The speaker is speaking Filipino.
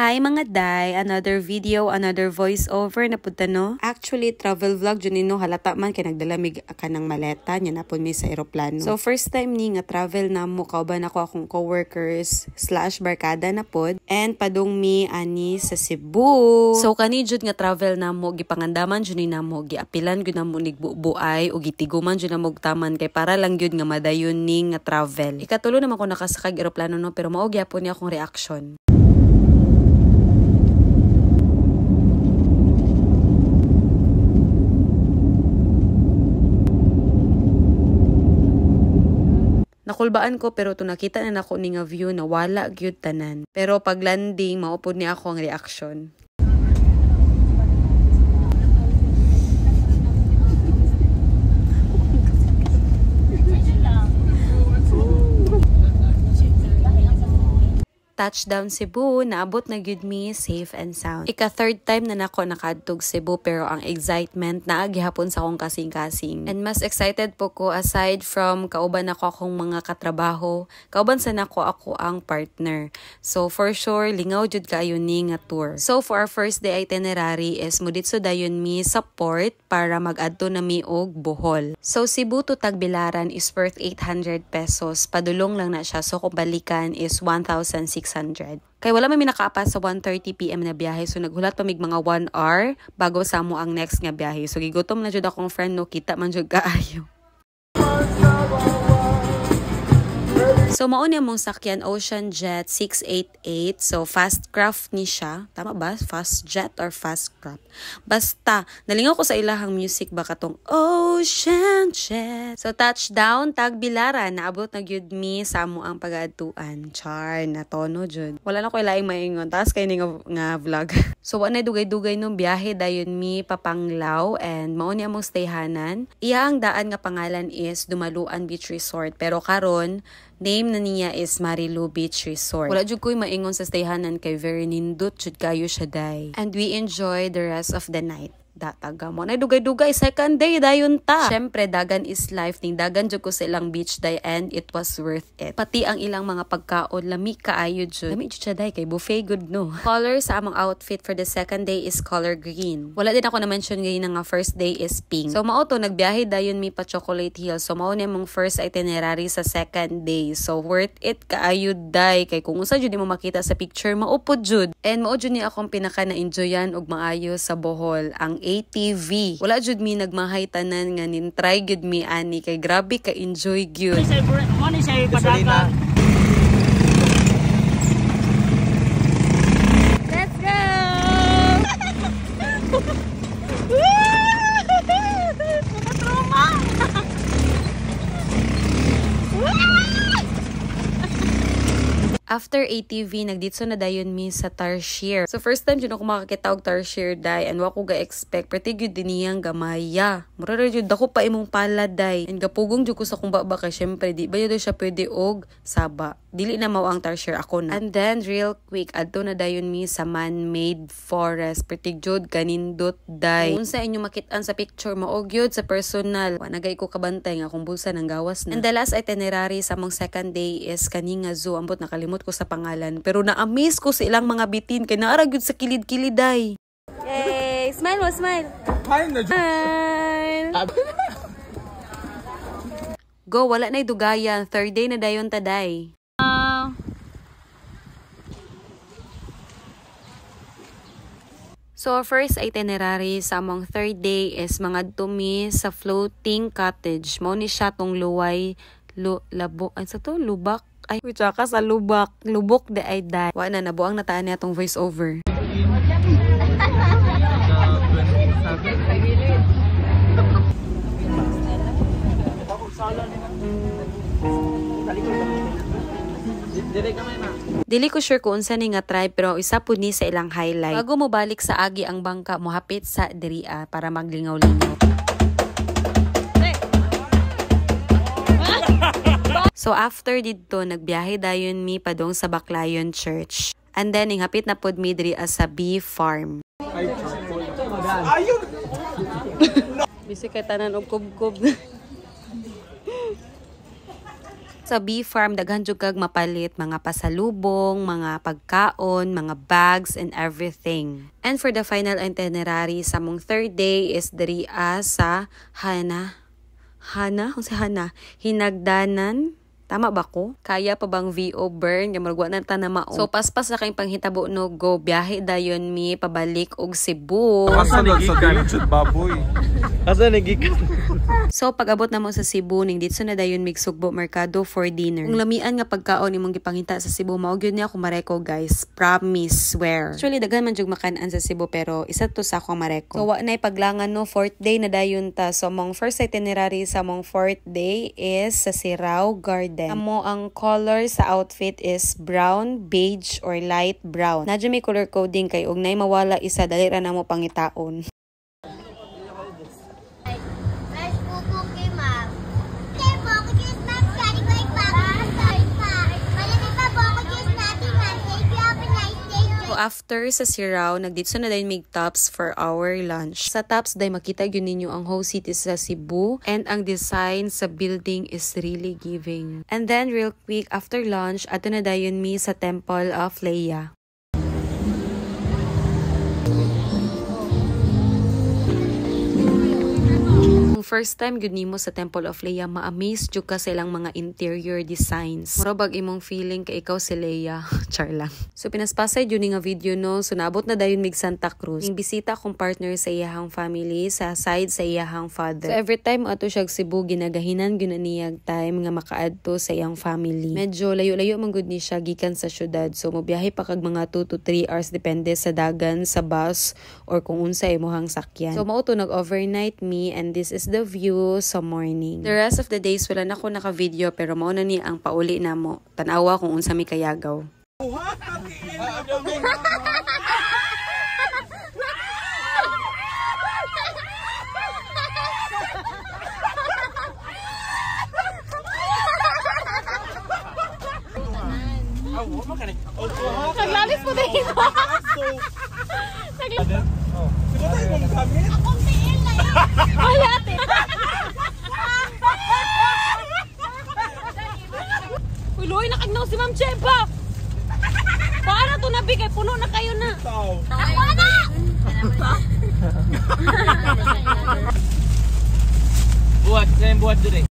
Hi mga day, another video, another voiceover na punta no. Actually, travel vlog dyan no, halata man kay nagdalamig ka ng maleta, nya na po mi sa aeroplano. So first time ni nga travel na mo, kauban ako akong coworkers / barkada na pod, and padung mi ani sa Cebu. So kani jud nga travel na mo, gipangandaman jud ni na mo, giapilan gyud na mo nigbubuay, o gitiguman jud na mo taman kay para lang gyud nga madayon ni nga travel. Ikatulo naman ko nakasakag aeroplano no, pero mao gyapon ni akong reaction. Nakulbaan ko pero to nakita na nako ni nga view na wala gyud tanan. Pero pag landing maupod ni ako ang reaction. Touchdown Cebu, naabot na gyud mi safe and sound. Ika-third time na nako nakadtog Cebu pero ang excitement naa gihapon sa akong kasing-kasing. And mas excited po ko aside from kauban ako akong mga katrabaho, kauban sa nako ako ang partner. So for sure lingaw jud kaayo ni nga tour. So for our first day itinerary is muditso dayon mi sa port para mag-adto na mi og Bohol. So Cebu to Tagbilaran is worth 800 pesos. Padulong lang na siya. So kung balikan is 1,600. Kaya wala may nakaapas sa 1:30 PM na biyahe. So naghulat pa mig mga 1 hour bago sa mo ang next nga biyahe. So gigutom na jud akong friend no, kita man jud kaayo. So mao ni among sakyan Ocean Jet 688. So fast craft ni siya. Tama ba? Fast jet or fast craft? Basta nalingaw ko sa ilahang music ba katong Ocean Jet. So touchdown Tagbilaran, naabot na gyud mi sa amo ang pag-adtuan. Char na tono jud. Wala na ko laing maingon. Taas kay ni nga vlog. So wa na dugay-dugay nung biyahe dayon mi Papanglaw and mao ni among stayhanan. Iya ang daan nga pangalan is Dumaluan Beach Resort pero karon name na niya is Marilu Beach Resort. Wala jud ko'y maingon sa stayhanan kay very nindot jud kayo siya day. And we enjoy the rest of the night. Dataga mo na dugay-dugay second day dayon ta. Syempre dagan is life ning dagan jud ko sa ilang beach day and it was worth it. Pati ang ilang mga pagkaon lami kaayo jud. Lami jud siya day kay buffet good no. Color sa among outfit for the second day is color green. Wala din ako na mention ngayon nga first day is pink. So mao to nagbiyahe dayon mi pa Chocolate Hill. So mao ni among first itinerary sa second day. So worth it kaayo day kay kung unsa jud mo makita sa picture maupod jud. And mao jud ni akong pinaka na enjoyan og maayo sa Bohol ang ATV. Wala jud mi nagmahay tanan nga nin-try gyud mi ani kay grabe ka enjoy gyud. Money say padagan. Let's go. Trauma. After ATV, nagditso na dayon mi sa Tarsier. So first time jud ako makakita og Tarsier day and wa ko ga-expect pretty good din niyang gamaya. Mura ra jud dako pa imong pala day. And gapugong jud ko sa kung baba kay syempre di ba jud siya pwede og saba. Dili na mao ang Tarsier ako na. And then real quick adto na dayon mi sa man-made forest. Pretty jud kanindot day. Kung sa inyo makitaan sa picture mao gyud sa personal. Wa nagay ko kabantay nga kung bulsa nang gawas na. And the last itinerary sa among second day is kani nga zoo. Ambot nakalimot ko sa pangalan pero na-amaze ko sa ilang mga bitin kay naara gyud sa kilid-kilid day. Yay! Smile mo, smile. Smile. Go, wala na'y dugayan. Third day na dayon taday. So, first itinerary sa among third day is mga dumi sa floating cottage. Mao ni siya tong luway, labo, ay sa to, lubak. Ay, tsaka sa lubak. Lubok de ay day. Wa na, nabuang nataan niya itong voice over. Dili ko sure kung unsa ni nga try pero isa po ni sa ilang highlight. Bago mo balik sa agi ang bangka, mohapit sa diriya para maglingaw-lingaw. So after dito, nagbiyahe dayon mi padong sa Baclayon Church. And then, hapit na pod mi diri sa bee farm. Ayun! Bisi kay tanan og kubkob. Sa bee farm, daghan jud kag mapalit, mga pasalubong, mga pagkaon, mga bags, and everything. And for the final itinerary, sa mong third day is diri sa Hinagdanan. Tama ba ko? Kaya pa bang VO burn? Yung maragwa na tanamao. So, paspas na kayong panghitabo no, go. Biyahe dayon mi, pabalik og Cebu. Asa nagsa dayon jud baboy. Asa nagikan? So, pag-abot na mo sa Cebu, ning dito na dayon migsugbo merkado for dinner. Kung lamian nga pagkaon imong gipangita sa Cebu, mao gyud niya ako mareko, guys. Promise, swear. Actually, daghan man jud makanan sa Cebu, pero isa to sa akong mareko. So, wa nay paglangan no, fourth day na dayon ta. So, mong first itinerary sa mong fourth day is sa Sirao Garden. Amo ang color sa outfit is brown, beige, or light brown. Nadyo may color coding kay og nay mawala isa, dali ra na mo pangitaon. After sa Sirao, nagdito na din mig Tops for our lunch. Sa Tops, day makita yun ninyo ang whole city sa Cebu, and ang design sa building is really giving. And then, real quick, after lunch, ato na dayon mi sa Temple of Leia. First time gud nimo sa Temple of Leia, ma-amaze jud ka sa ilang mga interior designs. Mura bag imong feeling kay ikaw si Leia. Char lang. So pinaspasay jud nga video no. So naabot na dayon mig Santa Cruz. Ning bisita akong partner sa iyahang family sa side sa iyahang father. So every time ato siya Cebu, ginagahinan gyud niyag time nga makaadto sa iyang family. Medyo layo-layo man gud ni siya gikan sa syudad. So mobiyahe pa kag mga 2 to 3 hours depende sa dagan, sa bus, or kung unsa imong sakyan. So mao to nag-overnight me, and this is the view sa morning. The rest of the days wala na ko naka-video, pero mao na ni ang pauli na mo. Tanawa kung unsa mi kayagaw. Naglalis mo din ito. Wala, te. Uy, Loy, nakagnaw si Ma'am Chepa. Paano to nabigay? Puno na kayo na. Ako na! Buhat, buhat doon eh.